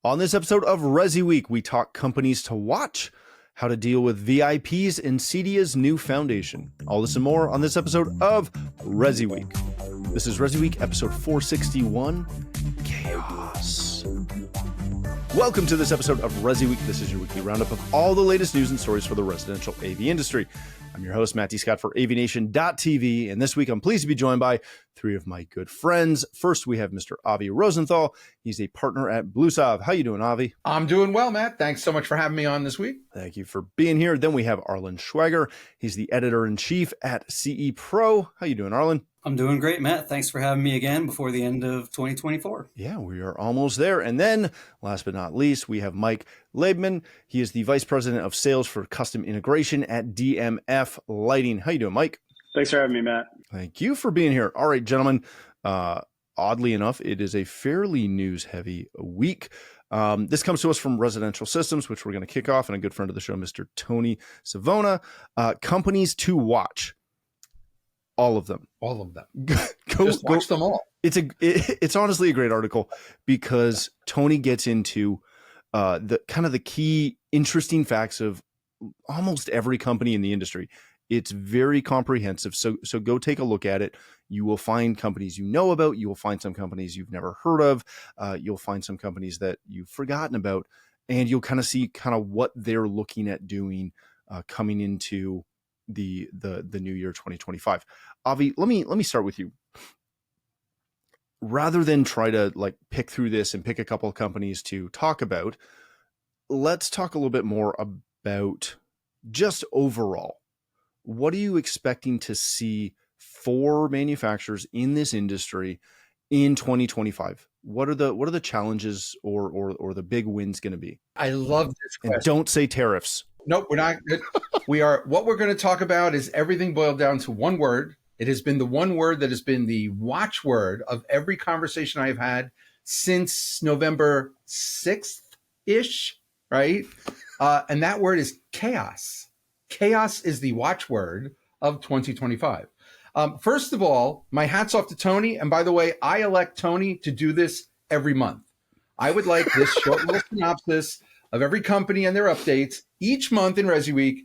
On this episode of ResiWeek, we talk companies to watch, how to deal with VIPs, and CEDIA's new foundation. All this and more on this episode of ResiWeek. This is ResiWeek, episode 461, Chaos. Welcome to this episode of ResiWeek. This is your weekly roundup of all the latest news and stories for the residential AV industry. I'm your host, Matt D. Scott for AVNation.tv, and this week I'm pleased to be joined by three of my good friends. First, we have Mr. Avi Rosenthal. He's a partner at Bluesalve. How you doing, Avi? I'm doing well, Matt. Thanks so much for having me on this week. Thank you for being here. Then we have Arlen Schweiger. He's the editor-in-chief at CE Pro. How you doing, Arlen? I'm doing great, Matt. Thanks for having me again before the end of 2024. Yeah, we are almost there. And then, last but not least, we have Mike Libman. He is the Vice President of Sales for Custom Integration at DMF Lighting. How you doing, Mike? Thanks for having me, Matt. Thank you for being here. All right, gentlemen. Oddly enough, it is a fairly news-heavy week. This comes to us from Residential Systems, which we're going to kick off, and a good friend of the show, Mr. Tony Savona. Companies to watch. All of them. All of them. Just watch them all. It's honestly a great article because Tony gets into the key interesting facts of almost every company in the industry. It's very comprehensive. So go take a look at it. You will find companies you know about. You will find some companies you've never heard of. You'll find some companies that you've forgotten about, and you'll kind of see what they're looking at doing coming into the new year 2025. Avi, let me start with you. Rather than try to pick through this and pick a couple of companies to talk about, let's talk a little bit more about just overall. What are you expecting to see for manufacturers in this industry in 2025? What are the challenges or the big wins going to be? I love this question. And don't say tariffs. Nope, we're not. What we're going to talk about is everything boiled down to one word. It has been the one word that has been the watchword of every conversation I've had since November 6th-ish, right? And that word is chaos. Chaos is the watchword of 2025. First of all, my hat's off to Tony. And by the way, I elect Tony to do this every month. I would like this short little synopsis of every company and their updates each month in ResiWeek.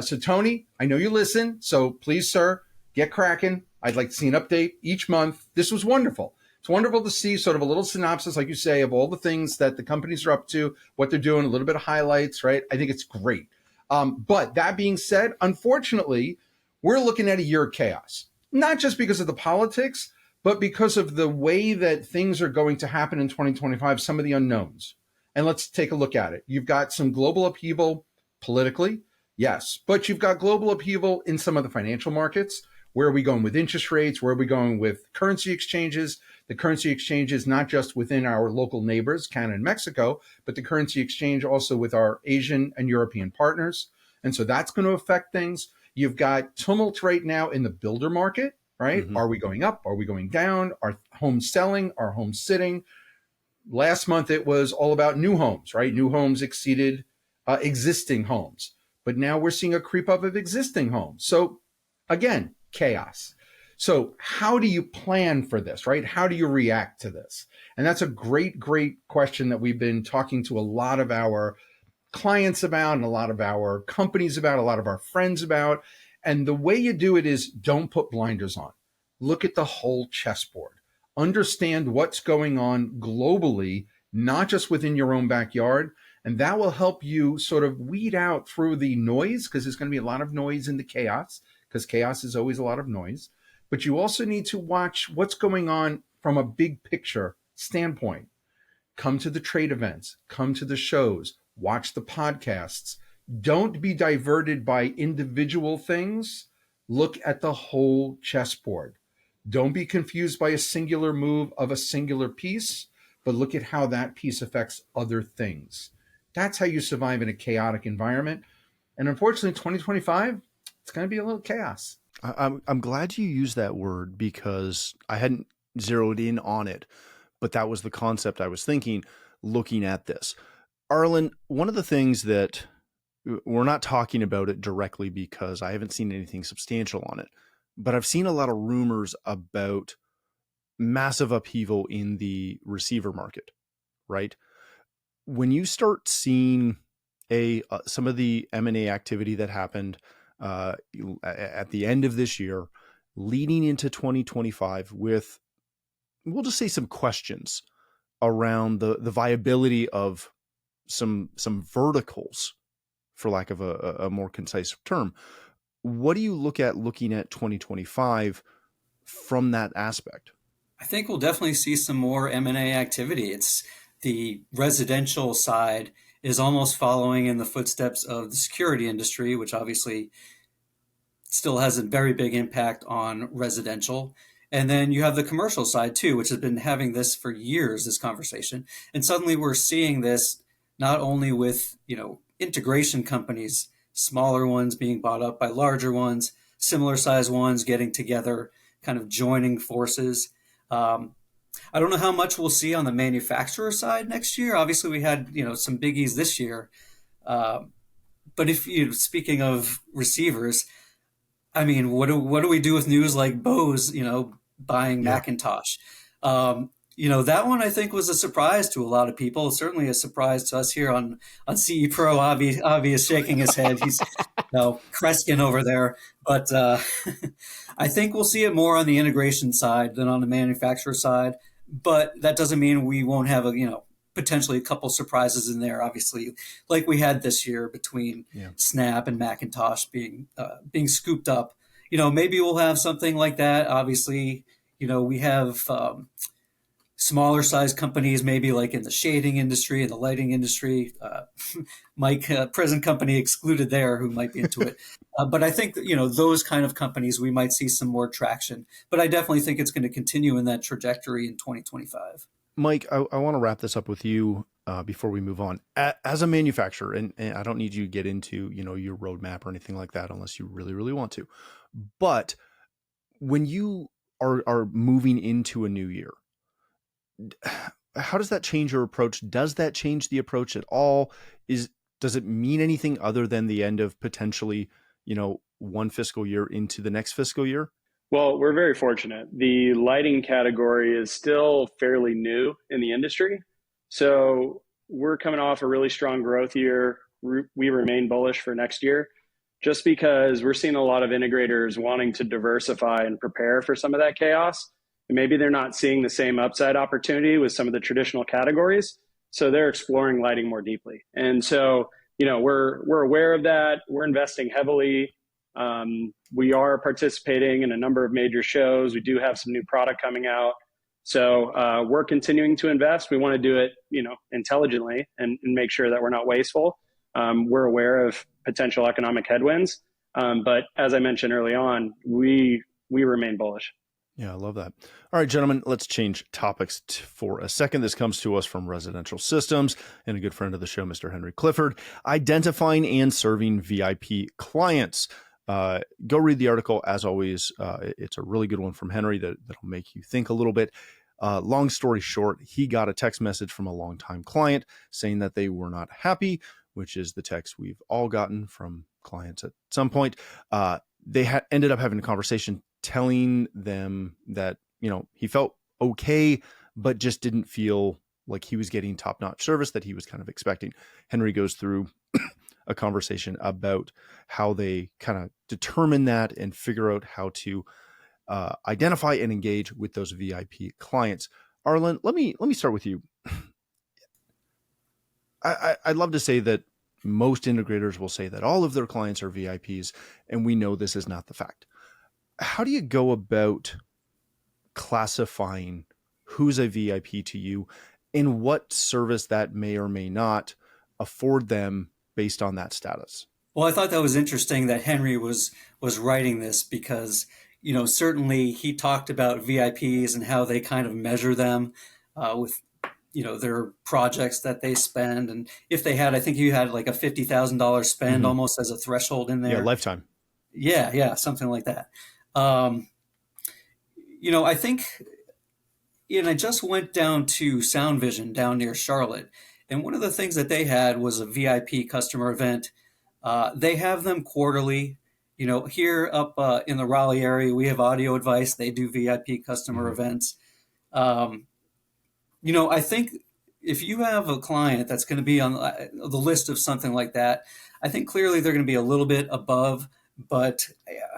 So Tony, I know you listen, so please, sir, get cracking. I'd like to see an update each month. This was wonderful. It's wonderful to see sort of a little synopsis, like you say, of all the things that the companies are up to, what they're doing, a little bit of highlights, right? I think it's great. But that being said, unfortunately, we're looking at a year of chaos, not just because of the politics, but because of the way that things are going to happen in 2025, some of the unknowns. And let's take a look at it. You've got some global upheaval politically, yes, but you've got global upheaval in some of the financial markets. Where are we going with interest rates? Where are we going with currency exchanges? The currency exchanges, not just within our local neighbors, Canada and Mexico, but the currency exchange also with our Asian and European partners. And so that's going to affect things. You've got tumult right now in the builder market, right? Mm-hmm. Are we going up? Are we going down? Are homes selling? Are homes sitting? Last month, it was all about new homes, right? New homes exceeded existing homes. But now we're seeing a creep up of existing homes. So again, chaos. So how do you plan for this, right? How do you react to this? And that's a great, great question that we've been talking to a lot of our clients about and a lot of our companies about, a lot of our friends about. And the way you do it is don't put blinders on. Look at the whole chessboard. Understand what's going on globally, not just within your own backyard. And that will help you sort of weed out through the noise, because there's going to be a lot of noise in the chaos, because chaos is always a lot of noise. But you also need to watch what's going on from a big picture standpoint. Come to the trade events, come to the shows, watch the podcasts. Don't be diverted by individual things. Look at the whole chessboard. Don't be confused by a singular move of a singular piece, but look at how that piece affects other things. That's how you survive in a chaotic environment. And unfortunately, 2025, it's going to be a little chaos. I'm glad you used that word because I hadn't zeroed in on it, but that was the concept I was thinking looking at this. Arlen, one of the things that we're not talking about it directly because I haven't seen anything substantial on it, but I've seen a lot of rumors about massive upheaval in the receiver market, right? when you start seeing some of the M&A activity that happened at the end of this year, leading into 2025 with, we'll just say, some questions around the viability of some verticals, for lack of a more concise term. What do you look at looking at 2025 from that aspect? I think we'll definitely see some more M&A activity. It's the residential side is almost following in the footsteps of the security industry, which obviously still has a very big impact on residential. And then you have the commercial side too, which has been having this for years, this conversation. And suddenly we're seeing this not only with, integration companies, smaller ones being bought up by larger ones, similar size ones getting together, kind of joining forces. I don't know how much we'll see on the manufacturer side next year. Obviously, we had some biggies this year, but speaking of receivers, I mean, what do we do with news like Bose, buying Macintosh? That one I think was a surprise to a lot of people. Certainly a surprise to us here on CE Pro. Avi is shaking his head. He's Kreskin over there, but I think we'll see it more on the integration side than on the manufacturer side. But that doesn't mean we won't have potentially a couple surprises in there. Obviously, like we had this year between Snap and Macintosh being scooped up. Maybe we'll have something like that. Obviously, we have smaller size companies, maybe like in the shading industry and the lighting industry. Mike, present company excluded there, who might be into it. But I think those kind of companies, we might see some more traction. But I definitely think it's going to continue in that trajectory in 2025. Mike, I want to wrap this up with you before we move on. As a manufacturer, and I don't need you to get into your roadmap or anything like that unless you really, really want to. But when you are moving into a new year, how does that change your approach? Does that change the approach at all? Does it mean anything other than the end of potentially, one fiscal year into the next fiscal year? Well, we're very fortunate. The lighting category is still fairly new in the industry. So we're coming off a really strong growth year. We remain bullish for next year just because we're seeing a lot of integrators wanting to diversify and prepare for some of that chaos. And maybe they're not seeing the same upside opportunity with some of the traditional categories. So they're exploring lighting more deeply. And so, we're aware of that. We're investing heavily. We are participating in a number of major shows. We do have some new product coming out. So we're continuing to invest. We want to do it, intelligently and make sure that we're not wasteful. We're aware of potential economic headwinds. But as I mentioned early on, we remain bullish. Yeah, I love that. All right, gentlemen, let's change topics for a second. This comes to us from Residential Systems and a good friend of the show, Mr. Henry Clifford, identifying and serving VIP clients. Go read the article. As always, it's a really good one from Henry that'll make you think a little bit. Long story short, he got a text message from a longtime client saying that they were not happy, which is the text we've all gotten from clients at some point. They ended up having a conversation telling them that, he felt okay, but just didn't feel like he was getting top-notch service that he was kind of expecting. Henry goes through a conversation about how they kind of determine that and figure out how to identify and engage with those VIP clients. Arlen, let me start with you. I'd love to say that most integrators will say that all of their clients are VIPs, and we know this is not the fact. How do you go about classifying who's a VIP to you and what service that may or may not afford them based on that status? Well, I thought that was interesting that Henry was writing this because, certainly he talked about VIPs and how they kind of measure them with, their projects that they spend. And if they had, I think you had like a $50,000 spend almost as a threshold in there. Yeah, lifetime. Yeah, something like that. I think, and I just went down to Sound Vision down near Charlotte, and one of the things that they had was a VIP customer event. They have them quarterly. Here up in the Raleigh area, we have Audio Advice. They do VIP customer events. I think, if you have a client that's going to be on the list of something like that, I think clearly they're going to be a little bit above, but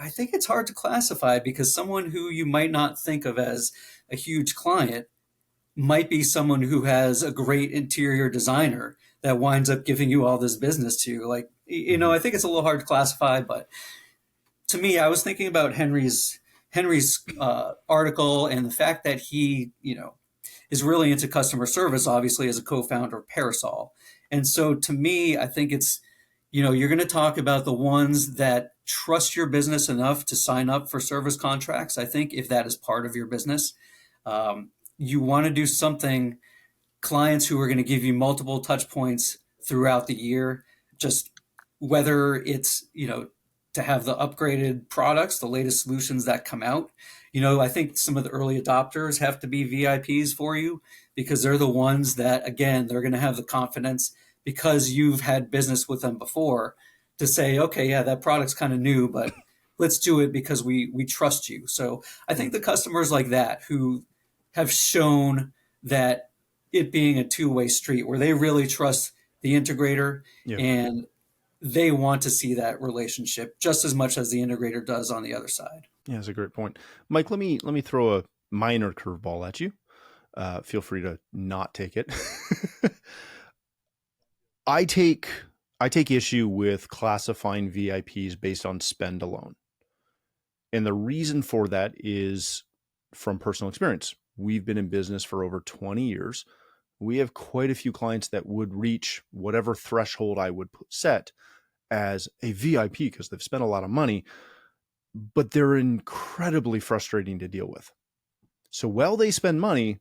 I think it's hard to classify because someone who you might not think of as a huge client might be someone who has a great interior designer that winds up giving you all this business to you. Like, I think it's a little hard to classify, but to me, I was thinking about Henry's article and the fact that he, is really into customer service, obviously, as a co-founder of Parasol. And so to me, I think it's, you're going to talk about the ones that trust your business enough to sign up for service contracts. I think if that is part of your business, you want to do something, clients who are going to give you multiple touch points throughout the year, just whether it's, to have the upgraded products, the latest solutions that come out. I think some of the early adopters have to be VIPs for you because they're the ones that, again, they're going to have the confidence because you've had business with them before to say, okay, yeah, that product's kind of new, but let's do it because we trust you. So I think the customers like that who have shown that it being a two-way street where they really trust the integrator and they want to see that relationship just as much as the integrator does on the other side. Yeah, that's a great point. Mike, let me throw a minor curveball at you. Feel free to not take it. I take issue with classifying VIPs based on spend alone. And the reason for that is from personal experience. We've been in business for over 20 years. We have quite a few clients that would reach whatever threshold I would set as a VIP because they've spent a lot of money, but they're incredibly frustrating to deal with. So while they spend money,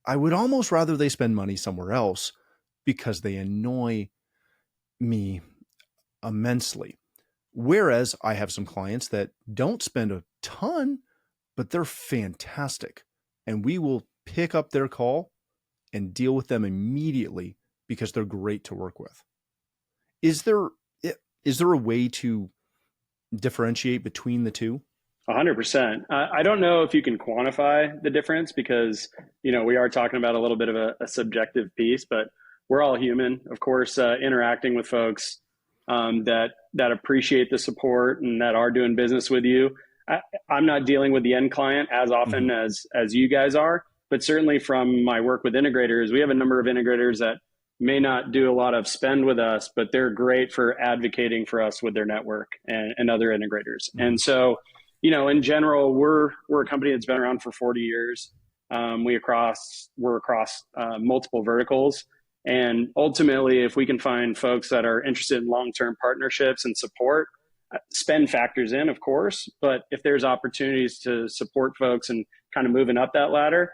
I would almost rather they spend money somewhere else because they annoy me immensely. Whereas I have some clients that don't spend a ton, but they're fantastic. And we will pick up their call and deal with them immediately because they're great to work with. Is there a way to differentiate between the two? 100%. I don't know if you can quantify the difference because, we are talking about a little bit of a subjective piece, but we're all human, of course, interacting with folks that appreciate the support and that are doing business with you. I'm not dealing with the end client as often as you guys are, but certainly from my work with integrators, we have a number of integrators that may not do a lot of spend with us, but they're great for advocating for us with their network and other integrators. And so, in general, we're a company that's been around for 40 years. We're across multiple verticals. And ultimately, if we can find folks that are interested in long-term partnerships and support, spend factors in, of course, but if there's opportunities to support folks and kind of moving up that ladder,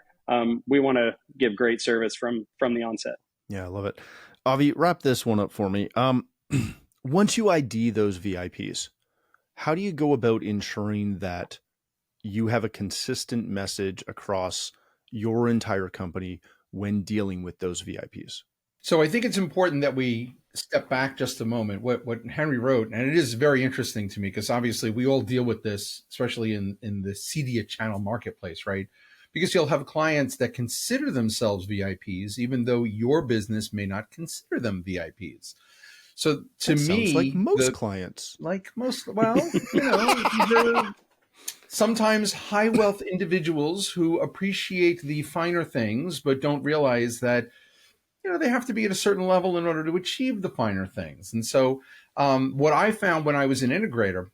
we want to give great service from the onset. Yeah, I love it. Avi, wrap this one up for me. Once you ID those VIPs, how do you go about ensuring that you have a consistent message across your entire company when dealing with those VIPs? So I think it's important that we step back just a moment. What Henry wrote, and it is very interesting to me because obviously we all deal with this, especially in the CEDIA channel marketplace, right? Because you'll have clients that consider themselves VIPs, even though your business may not consider them VIPs. So to me, sounds like most clients, these are sometimes high wealth individuals who appreciate the finer things, but don't realize that, they have to be at a certain level in order to achieve the finer things. And so what I found when I was an integrator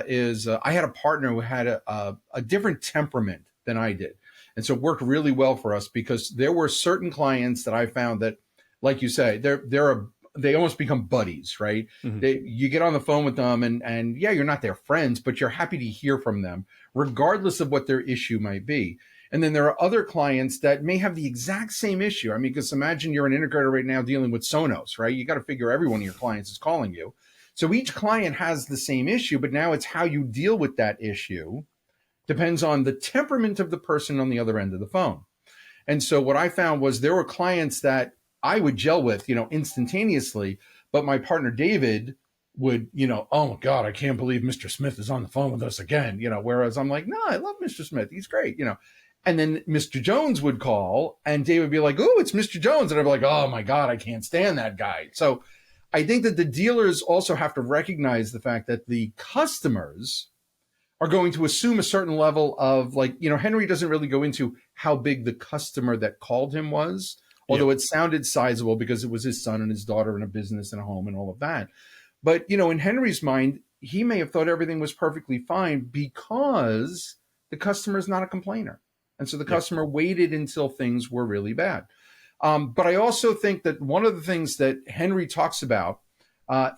is I had a partner who had a different temperament than I did. And so it worked really well for us because there were certain clients that I found that, like you say, they almost become buddies, right? Mm-hmm. You get on the phone with them and yeah, you're not their friends, but you're happy to hear from them, regardless of what their issue might be. And then there are other clients that may have the exact same issue. I mean, because imagine you're an integrator right now dealing with Sonos, right? You got to figure every one of your clients is calling you. So each client has the same issue, but now it's how you deal with that issue depends on the temperament of the person on the other end of the phone. And so what I found was there were clients that I would gel with, instantaneously, but my partner David would, oh my God, I can't believe Mr. Smith is on the phone with us again, whereas I'm like, no, I love Mr. Smith. He's great, And then Mr. Jones would call and Dave would be like, oh, it's Mr. Jones. And I'd be like, oh my God, I can't stand that guy. So I think that the dealers also have to recognize the fact that the customers are going to assume a certain level of, like, Henry doesn't really go into how big the customer that called him was, although it sounded sizable because it was his son and his daughter and a business and a home and all of that. But, in Henry's mind, he may have thought everything was perfectly fine because the customer is not a complainer. And so the customer waited until things were really bad. But I also think that one of the things that Henry talks about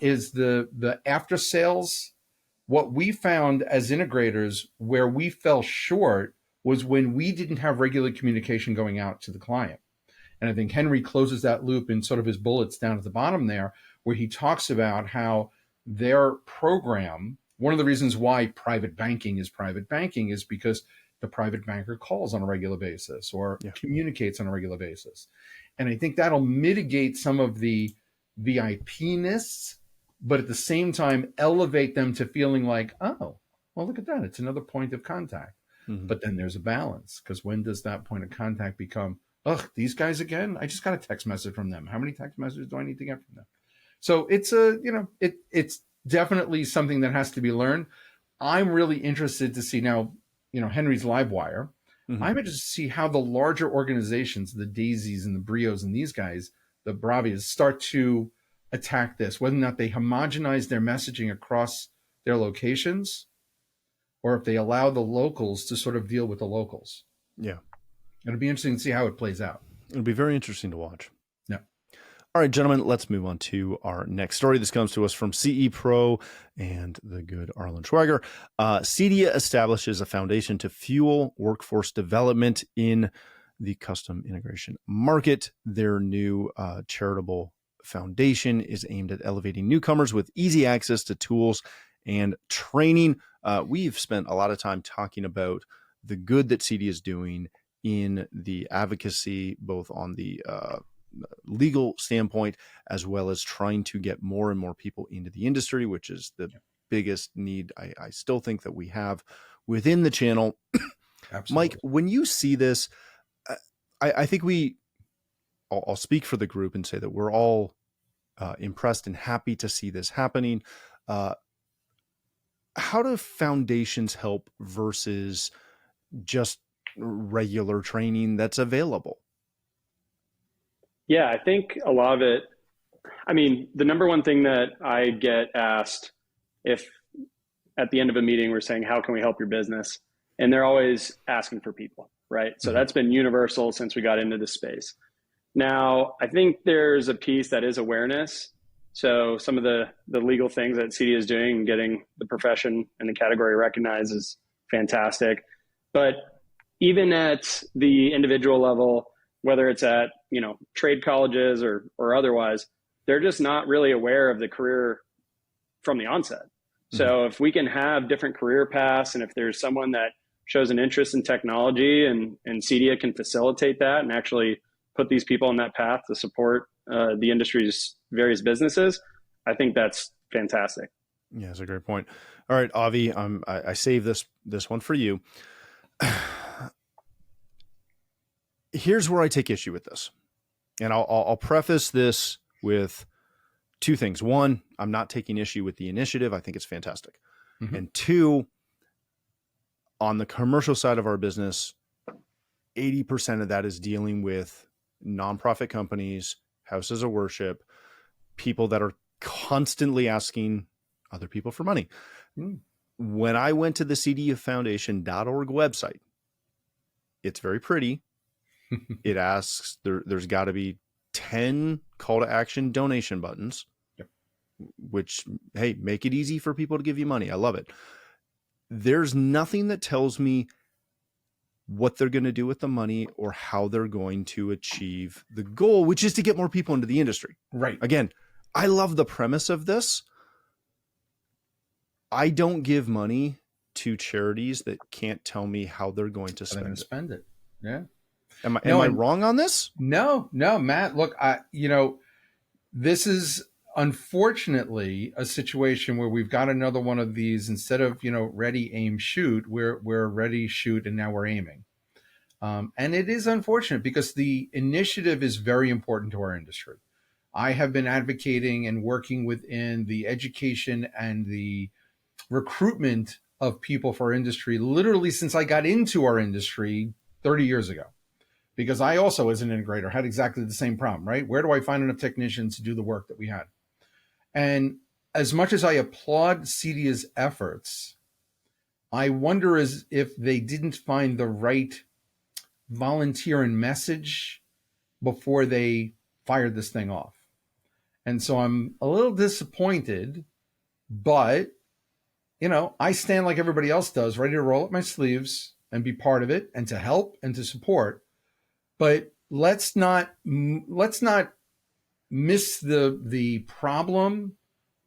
is the after sales. What we found as integrators where we fell short was when we didn't have regular communication going out to the client. And I think Henry closes that loop in sort of his bullets down at the bottom there, where he talks about how their program, one of the reasons why private banking is because the private banker calls on a regular basis or communicates on a regular basis. And I think that'll mitigate some of the VIP-ness, but at the same time, elevate them to feeling like, oh, well, look at that. It's another point of contact. Mm-hmm. But then there's a balance, because when does that point of contact become, ugh, these guys again? I just got a text message from them. How many text messages do I need to get from them? So it's it's definitely something that has to be learned. I'm really interested to see now, Henry's Livewire. Mm-hmm. I'm interested to see how the larger organizations, the Daisies and the Brios and these guys, the Bravias, start to attack this, whether or not they homogenize their messaging across their locations, or if they allow the locals to sort of deal with the locals. Yeah. It'll be interesting to see how it plays out. It'll be very interesting to watch. Yeah. All right, gentlemen, let's move on to our next story. This comes to us from CE Pro and the good Arlen Schweiger. CEDIA establishes a foundation to fuel workforce development in the custom integration market. Their new charitable foundation is aimed at elevating newcomers with easy access to tools and training. We've spent a lot of time talking about the good that CEDIA is doing in the advocacy, both on the legal standpoint, as well as trying to get more and more people into the industry, which is the biggest need I still think that we have within the channel. Absolutely. Mike, when you see this, I think I'll speak for the group and say that we're all impressed and happy to see this happening. How do foundations help versus just regular training that's available? Yeah, I think a lot of it, the number one thing that I get asked if at the end of a meeting we're saying, how can we help your business? And they're always asking for people, right? So that's been universal since we got into this space. Now, I think there's a piece that is awareness. So some of the legal things that CEDIA is doing and getting the profession and the category recognized is fantastic. But even at the individual level, whether it's at, trade colleges or otherwise, they're just not really aware of the career from the onset. So if we can have different career paths, and if there's someone that shows an interest in technology and CEDIA can facilitate that and actually put these people on that path to support the industry's various businesses, I think that's fantastic. Yeah, that's a great point. All right, Avi, I saved this one for you. Here's where I take issue with this. And I'll preface this with two things. One, I'm not taking issue with the initiative. I think it's fantastic. Mm-hmm. And two, on the commercial side of our business, 80% of that is dealing with nonprofit companies, houses of worship, people that are constantly asking other people for money. When I went to the CEDIAFoundation.org website, it's very pretty. It asks, there's got to be 10 call to action donation buttons, which, hey, make it easy for people to give you money. I love it. There's nothing that tells me what they're going to do with the money or how they're going to achieve the goal, which is to get more people into the industry. Right. Again, I love the premise of this. I don't give money to charities that can't tell me how they're going to spend it. Yeah. Am I wrong on this? No, Matt, look, this is unfortunately a situation where we've got another one of these. Instead of, ready, aim, shoot, we're ready, shoot, and now we're aiming. And it is unfortunate because the initiative is very important to our industry. I have been advocating and working within the education and the recruitment of people for our industry literally since I got into our industry 30 years ago. Because I also, as an integrator, had exactly the same problem, right? Where do I find enough technicians to do the work that we had? And as much as I applaud CEDIA's efforts, I wonder as if they didn't find the right volunteer and message before they fired this thing off. And so I'm a little disappointed, but, you know, I stand like everybody else does, ready to roll up my sleeves and be part of it and to help and to support. But let's not miss the problem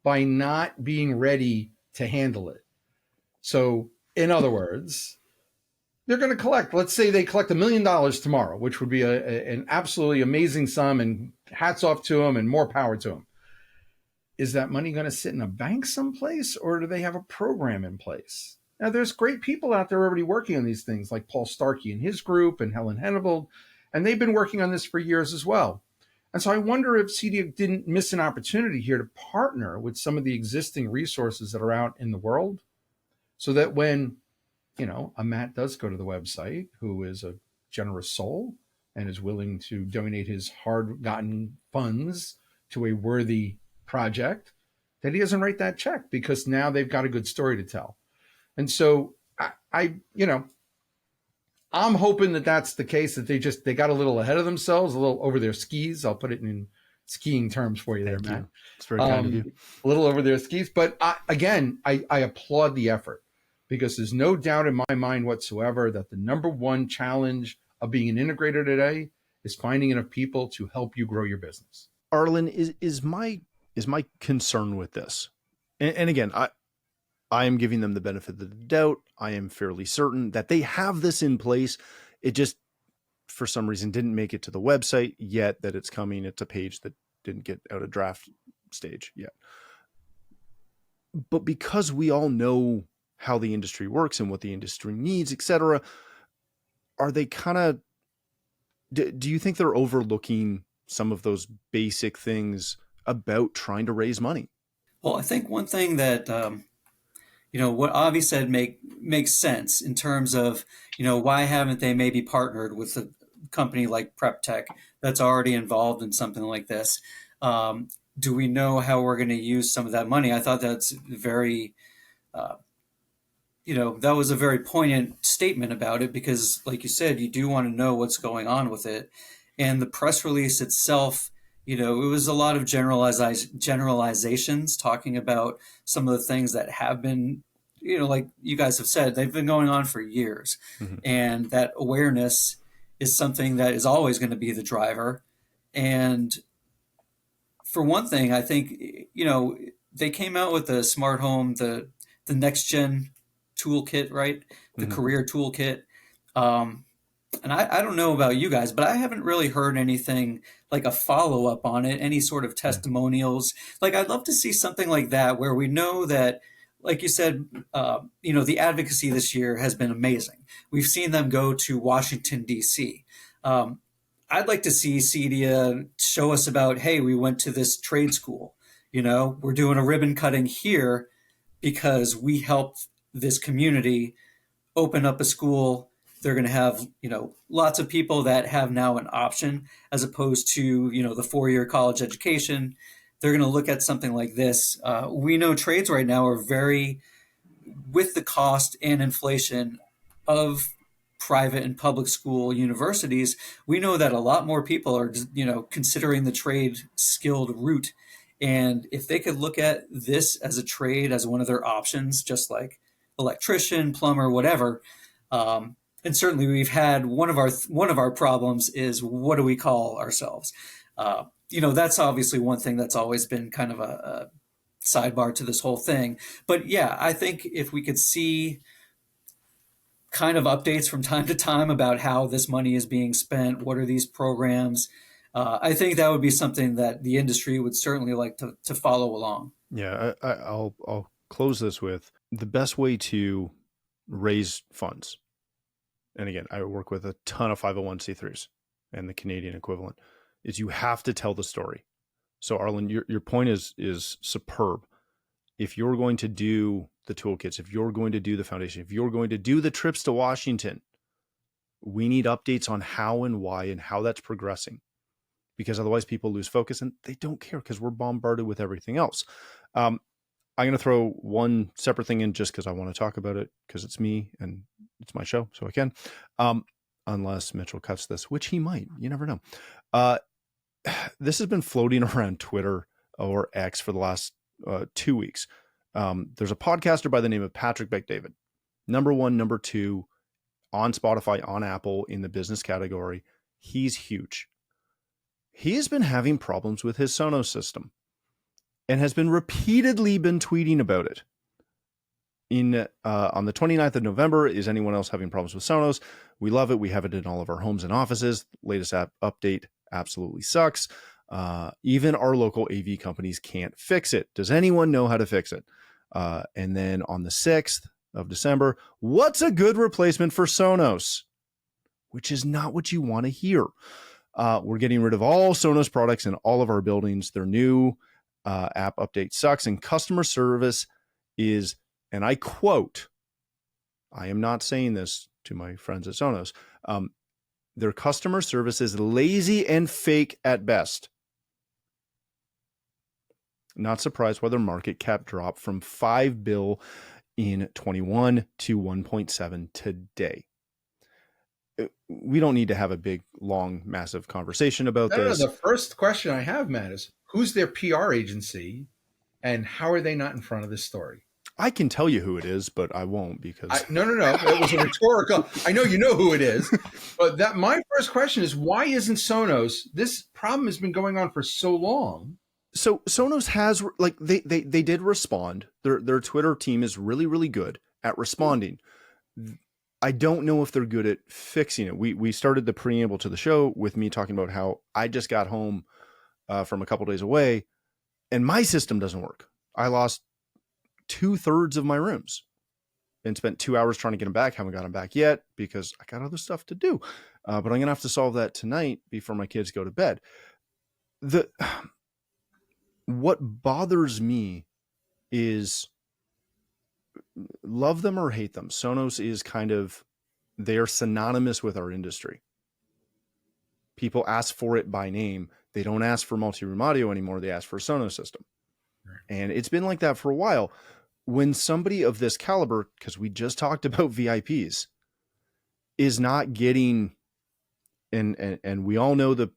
by not being ready to handle it. So, in other words, they're going to collect. Let's say they collect $1 million tomorrow, which would be an absolutely amazing sum, and hats off to them and more power to them. Is that money going to sit in a bank someplace, or do they have a program in place? Now, there's great people out there already working on these things, like Paul Starkey and his group and Helen Hennebold, and they've been working on this for years as well. And so I wonder if CEDIA didn't miss an opportunity here to partner with some of the existing resources that are out in the world, so that when, you know, a Matt does go to the website, who is a generous soul and is willing to donate his hard-gotten funds to a worthy project, that he doesn't write that check, because now they've got a good story to tell. And so I'm hoping that that's the case, that they got a little ahead of themselves, a little over their skis. I'll put it in skiing terms for you there, Matt. It's very kind of you. A little over their skis. But I applaud the effort, because there's no doubt in my mind whatsoever that the number one challenge of being an integrator today is finding enough people to help you grow your business. Arlen, is my concern with this. And again, I am giving them the benefit of the doubt. I am fairly certain that they have this in place. It just, for some reason, didn't make it to the website yet, that it's coming. It's a page that didn't get out of draft stage yet. But because we all know how the industry works and what the industry needs, etc., are they kind of, do you think they're overlooking some of those basic things about trying to raise money? Well, I think one thing that, what Avi said makes sense in terms of, why haven't they maybe partnered with a company like PrepTech that's already involved in something like this? Do we know how we're going to use some of that money? I thought that's very, that was a very poignant statement about it, because like you said, you do want to know what's going on with it. And the press release itself, it was a lot of generalizations talking about some of the things that have been, like you guys have said, they've been going on for years. Mm-hmm. And that awareness is something that is always going to be the driver. And for one thing, I think, they came out with the smart home, the next gen toolkit, right? The mm-hmm. career toolkit. And I don't know about you guys, but I haven't really heard anything like a follow-up on it, any sort of testimonials. Like, I'd love to see something like that, where we know that, like you said, the advocacy this year has been amazing. We've seen them go to Washington, D.C. I'd like to see CEDIA show us about, hey, we went to this trade school. We're doing a ribbon cutting here because we helped this community open up a school. They're going to have, lots of people that have now an option, as opposed to, the 4-year college education. They're going to look at something like this. We know trades right now are very, with the cost and inflation of private and public school universities, we know that a lot more people are, considering the trade skilled route. And if they could look at this as a trade, as one of their options, just like electrician, plumber, whatever, and certainly we've had one of our problems is, what do we call ourselves? That's obviously one thing that's always been kind of a sidebar to this whole thing. But yeah, I think if we could see kind of updates from time to time about how this money is being spent, what are these programs, I think that would be something that the industry would certainly like to follow along. Yeah, I'll close this with the best way to raise funds and again, I work with a ton of 501c3s and the Canadian equivalent, is you have to tell the story. So Arlen, your point is superb. If you're going to do the toolkits, if you're going to do the foundation, if you're going to do the trips to Washington, we need updates on how and why and how that's progressing, because otherwise people lose focus and they don't care because we're bombarded with everything else. I'm going to throw one separate thing in just because I want to talk about it, because it's me and it's my show, so I can. Unless Mitchell cuts this, which he might. You never know. This has been floating around Twitter or X for the last 2 weeks. There's a podcaster by the name of Patrick Bet-David, number 1, number 2 on Spotify, on Apple in the business category. He's huge. He has been having problems with his Sonos system and has been repeatedly tweeting about it. On the 29th of November, is anyone else having problems with Sonos? We love it. We have it in all of our homes and offices. Latest update absolutely sucks. Even our local AV companies can't fix it. Does anyone know how to fix it? And then on the 6th of December, what's a good replacement for Sonos? Which is not what you want to hear. We're getting rid of all Sonos products in all of our buildings. Their new app update sucks, and customer service is, and I quote, I am not saying this to my friends at Sonos, their customer service is lazy and fake at best. Not surprised why their market cap dropped from $5 billion in 21 to 1.7 today. We don't need to have a big, long, massive conversation about this. The first question I have, Matt, is who's their PR agency and how are they not in front of this story? I can tell you who it is, but I won't because... No. It was a rhetorical... I know you know who it is, but my first question is, why isn't Sonos... This problem has been going on for so long. So Sonos has, like, they did respond. Their Twitter team is really, really good at responding. I don't know if they're good at fixing it. We started the preamble to the show with me talking about how I just got home from a couple days away and my system doesn't work. I lost 2/3 of my rooms and spent 2 hours trying to get them back. Haven't got them back yet because I got other stuff to do. But I'm going to have to solve that tonight before my kids go to bed. What bothers me is, love them or hate them, Sonos is kind of, they're synonymous with our industry. People ask for it by name. They don't ask for multi-room audio anymore. They ask for a Sonos system. And it's been like that for a while. When somebody of this caliber, because we just talked about VIPs, is not getting, and we all know the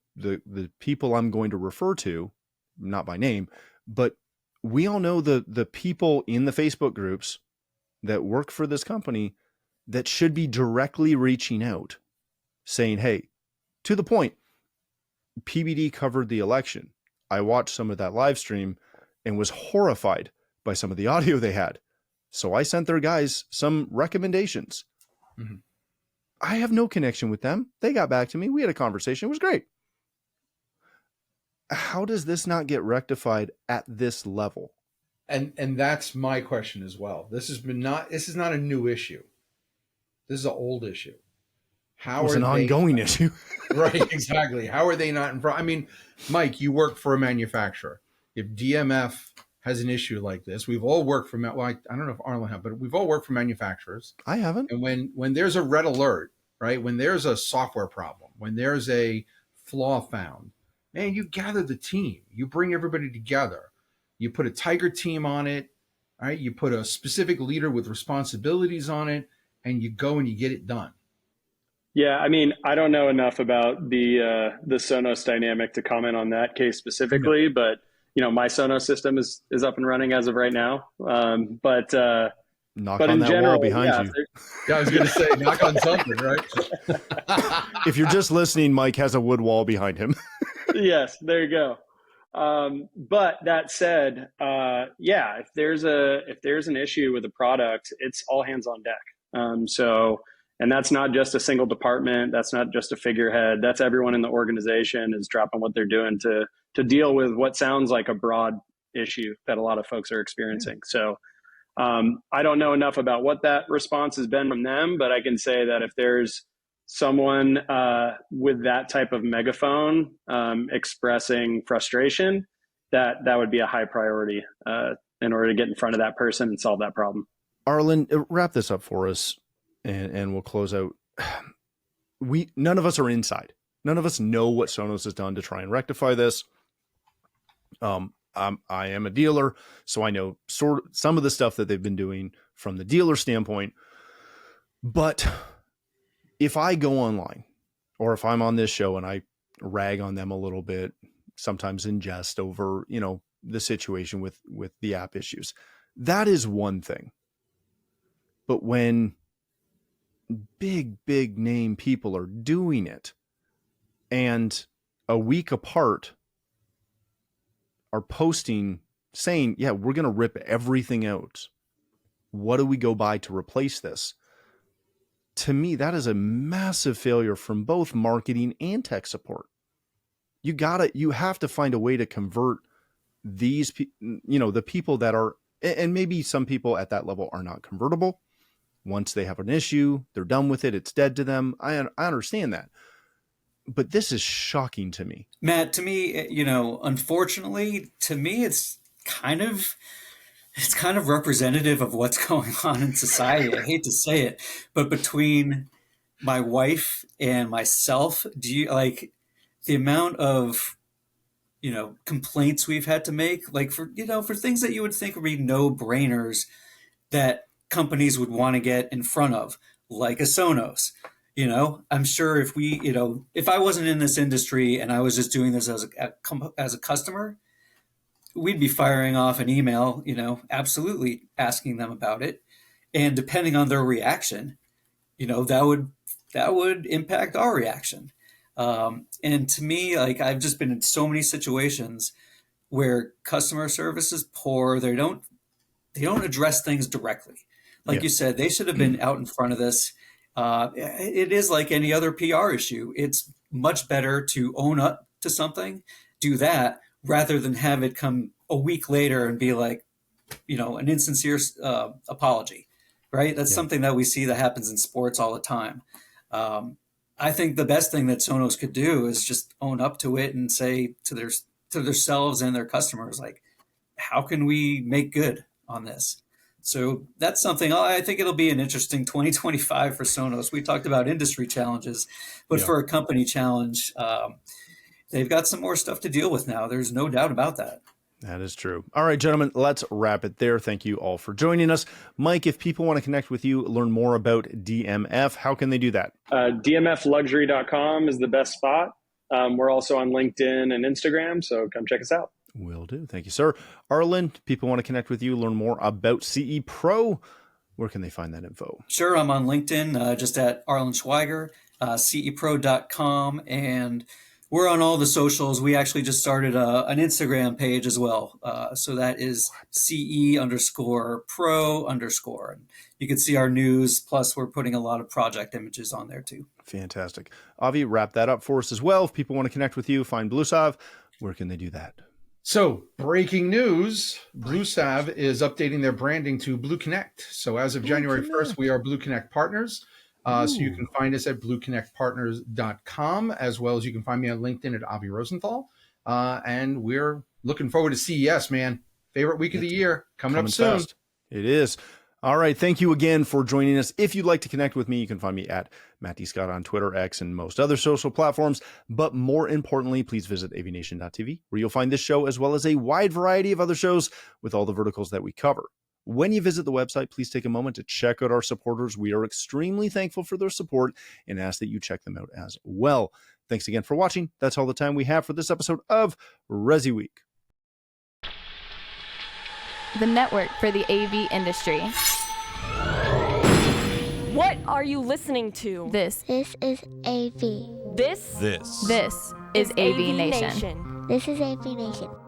people I'm going to refer to, not by name, but we all know the people in the Facebook groups that work for this company that should be directly reaching out saying, hey, to the point, PBD covered the election. I watched some of that live stream and was horrified by some of the audio they had. So I sent their guys some recommendations. Mm-hmm. I have no connection with them. They got back to me. We had a conversation. It was great. How does this not get rectified at this level? And that's my question as well. This is not a new issue. This is an old issue. How it's an ongoing issue. Right, exactly. How are they not in front? I mean, Mike, you work for a manufacturer. If DMF has an issue like this, we've all worked for, well, I don't know if Arlen have, but we've all worked for manufacturers. I haven't. And when there's a red alert, right, when there's a software problem, when there's a flaw found, man, you gather the team. You bring everybody together. You put a tiger team on it, right? You put a specific leader with responsibilities on it, and you go and you get it done. Yeah, I mean, I don't know enough about the Sonos dynamic to comment on that case specifically, but my Sonos system is up and running as of right now. But knock on that wall behind you. Yeah, I was going to say, knock on something, right? If you're just listening, Mike has a wood wall behind him. Yes, there you go. But that said, if there's an issue with a product, it's all hands on deck. And that's not just a single department. That's not just a figurehead. That's everyone in the organization is dropping what they're doing to deal with what sounds like a broad issue that a lot of folks are experiencing. So I don't know enough about what that response has been from them, but I can say that if there's someone with that type of megaphone expressing frustration, that would be a high priority in order to get in front of that person and solve that problem. Arlen, wrap this up for us, and we'll close out. None of us are inside. None of us know what Sonos has done to try and rectify this. I am a dealer, so I know some of the stuff that they've been doing from the dealer standpoint. But if I go online, or if I'm on this show and I rag on them a little bit, sometimes in jest over, the situation with the app issues, that is one thing. But when big name people are doing it and a week apart are posting saying, yeah, we're going to rip everything out. What do we go by to replace this? To me, that is a massive failure from both marketing and tech support. You have to find a way to convert these, the people that are, and maybe some people at that level are not convertible. Once they have an issue, they're done with it. It's dead to them. I understand that. But this is shocking to me. Matt, to me, unfortunately, to me, it's kind of representative of what's going on in society. I hate to say it, but between my wife and myself, do you like the amount of, complaints we've had to make, like for things that you would think would be no-brainers that companies would want to get in front of, like a Sonos. I'm sure if if I wasn't in this industry and I was just doing this as a customer, we'd be firing off an email, absolutely asking them about it. And depending on their reaction, that would impact our reaction. And to me, like, I've just been in so many situations where customer service is poor. They don't address things directly. Like you said, they should have been out in front of this. It is like any other PR issue. It's much better to own up to something, do that, rather than have it come a week later and be like, an insincere apology, right? That's something that we see that happens in sports all the time. I think the best thing that Sonos could do is just own up to it and say to themselves and their customers, like, how can we make good on this? So that's something I think it'll be an interesting 2025 for Sonos. We talked about industry challenges, but for a company challenge, they've got some more stuff to deal with now. There's no doubt about that. That is true. All right, gentlemen, let's wrap it there. Thank you all for joining us. Mike, if people want to connect with you, learn more about DMF, how can they do that? DMFluxury.com is the best spot. We're also on LinkedIn and Instagram, so come check us out. Will do. Thank you, sir. Arlen, people want to connect with you, learn more about CE Pro. Where can they find that info? Sure. I'm on LinkedIn, just at Arlen Schweiger, cepro.com, and we're on all the socials. We actually just started an Instagram page as well. So that is CE_pro_. And you can see our news. Plus, we're putting a lot of project images on there too. Fantastic. Avi, wrap that up for us as well. If people want to connect with you, find Bluesalve, where can they do that? So, breaking news, Bluesalve is updating their branding to Blue Connect. So as of January 1st, we are Blue Connect partners. So you can find us at blueconnectpartners.com, as well as you can find me on LinkedIn at Avi Rosenthal. And we're looking forward to CES, man. Favorite week of the year. Coming up soon. Fast. It is. All right. Thank you again for joining us. If you'd like to connect with me, you can find me at Matt D. Scott on Twitter, X, and most other social platforms. But more importantly, please visit AVNation.tv, where you'll find this show as well as a wide variety of other shows with all the verticals that we cover. When you visit the website, please take a moment to check out our supporters. We are extremely thankful for their support and ask that you check them out as well. Thanks again for watching. That's all the time we have for this episode of ResiWeek, the network for the AV industry. What are you listening to? This is AV. This is AVNation. This is AVNation.